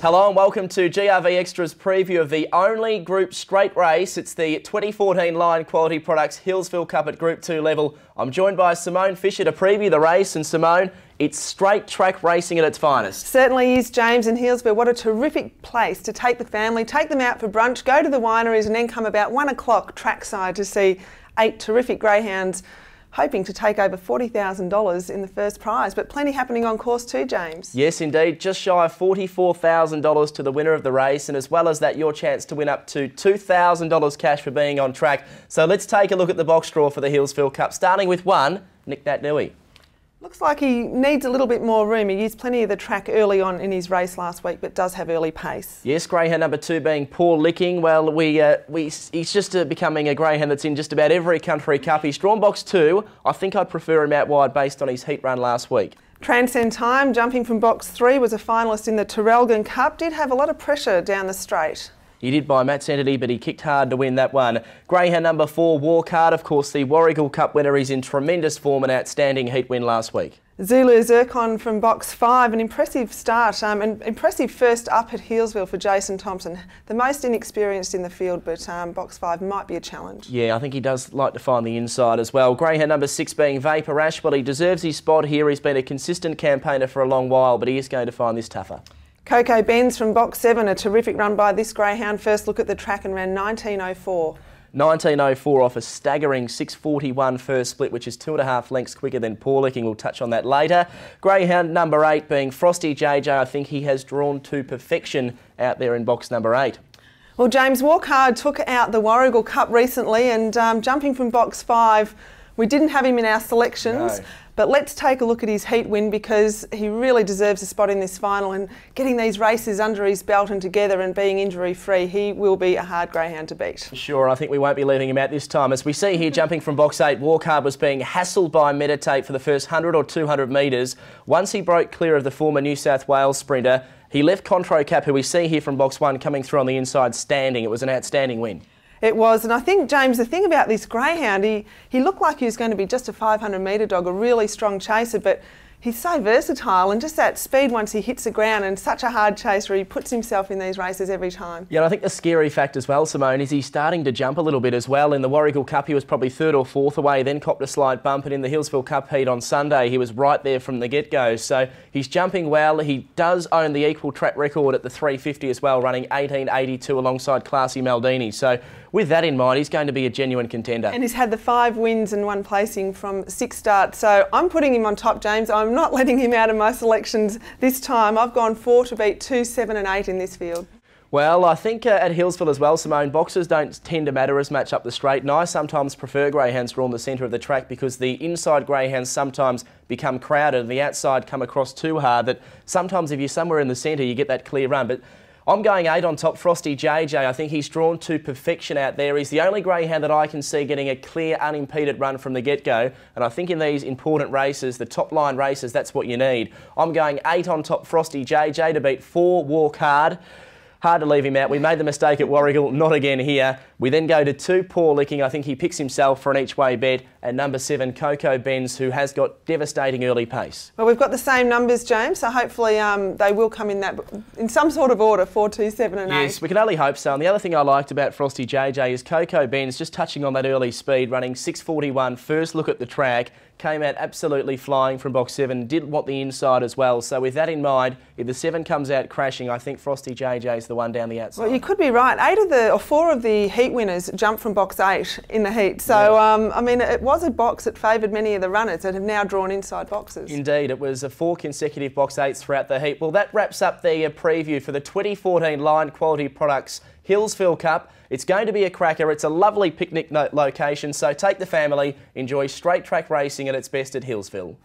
Hello and welcome to GRVextra's preview of the only Group Straight race. It's the 2014 Line Quality Products Healesville Cup at Group 2 level. I'm joined by Simone Fisher to preview the race, and Simone, it's straight track racing at its finest. Certainly is, James, in Healesville. What a terrific place to take the family, take them out for brunch, go to the wineries and then come about 1 o'clock trackside to see 8 terrific greyhounds hoping to take over $40,000 in the first prize, but plenty happening on course too, James. Yes, indeed. Just shy of $44,000 to the winner of the race, and as well as that, your chance to win up to $2,000 cash for being on track. So let's take a look at the box draw for the Healesville Cup, starting with 1, Nick Nat Nui. Looks like he needs a little bit more room. He used plenty of the track early on in his race last week, but does have early pace. Yes, greyhound number 2 being Paul Licking. Well, he's just becoming a greyhound that's in just about every country cup. He's drawn box 2. I think I'd prefer him out wide based on his heat run last week. Transcend Time, jumping from box 3, was a finalist in the Traralgon Cup. Did have a lot of pressure down the straight. He did by Maat's entity, but he kicked hard to win that one. Greyhound number 4, Warcard, of course, the Warragul Cup winner. He's in tremendous form, an outstanding heat win last week. Zulu Zircon from box 5, an impressive start, an impressive first up at Healesville for Jason Thompson. The most inexperienced in the field, but box 5 might be a challenge. Yeah, I think he does like to find the inside as well. Greyhound number 6 being Vapor Ash. Well, he deserves his spot here. He's been a consistent campaigner for a long while, but he is going to find this tougher. Coco Benz from box 7, a terrific run by this greyhound. First look at the track and ran 19.04. 19.04 off a staggering 6.41 first split, which is 2.5 lengths quicker than Paul Licking. We'll touch on that later. Greyhound number 8 being Frosty JJ. I think he has drawn to perfection out there in box number 8. Well, James, Warcard took out the Warragul Cup recently, and jumping from box 5, we didn't have him in our selections. No. But let's take a look at his heat win, because he really deserves a spot in this final, and getting these races under his belt and together and being injury free, he will be a hard greyhound to beat. Sure, I think we won't be leaving him out this time. As we see here, jumping from box 8, Warcard was being hassled by Meditate for the first 100 or 200 metres. Once he broke clear of the former New South Wales sprinter, he left Contro Cap, who we see here from box 1, coming through on the inside standing. It was an outstanding win. It was, and I think, James, the thing about this greyhound, he looked like he was going to be just a 500 metre dog, a really strong chaser, but he's so versatile, and just that speed once he hits the ground, and such a hard chaser, he puts himself in these races every time. Yeah, and I think the scary fact as well, Simone, is he's starting to jump a little bit as well. In the Warragul Cup, he was probably 3rd or 4th away, then copped a slight bump, and in the Healesville Cup heat on Sunday, he was right there from the get-go. So he's jumping well. He does own the equal track record at the 350 as well, running 18.82 alongside Classy Maldini. So with that in mind, he's going to be a genuine contender. And he's had the 5 wins and 1 placing from 6 starts. So I'm putting him on top, James. I'm not letting him out of my selections this time. I've gone 4 to beat 2, 7 and 8 in this field. Well, I think at Healesville as well, Simone, boxes don't tend to matter as much up the straight, and I sometimes prefer greyhounds drawn the centre of the track, because the inside greyhounds sometimes become crowded and the outside come across too hard, that sometimes if you're somewhere in the centre you get that clear run. But I'm going 8 on top, Frosty JJ. I think he's drawn to perfection out there. He's the only greyhound that I can see getting a clear, unimpeded run from the get-go. And I think in these important races, the top-line races, that's what you need. I'm going 8 on top, Frosty JJ, to beat 4, Warcard. Hard to leave him out. We made the mistake at Warragul, not again here. We then go to 2, Paul Licking. I think he picks himself for an each-way bet. And number 7, Coco Benz, who has got devastating early pace. Well, we've got the same numbers, James, so hopefully they will come in some sort of order, 4, 2, 7 and 8. Yes, we can only hope so. And the other thing I liked about Frosty JJ is Coco Benz, just touching on that early speed, running 6.41, first look at the track, came out absolutely flying from box 7, did want the inside as well. So with that in mind, if the 7 comes out crashing, I think Frosty JJ is the one down the outside. Well, you could be right. 4 of the heat winners jumped from box 8 in the heat. So, yeah. I mean, it was a box that favoured many of the runners that have now drawn inside boxes. Indeed, it was 4 consecutive box 8s throughout the heat. Well, that wraps up the preview for the 2014 Line Quality Products Healesville Cup. It's going to be a cracker. It's a lovely picnic location, so take the family, enjoy straight track racing at its best at Healesville.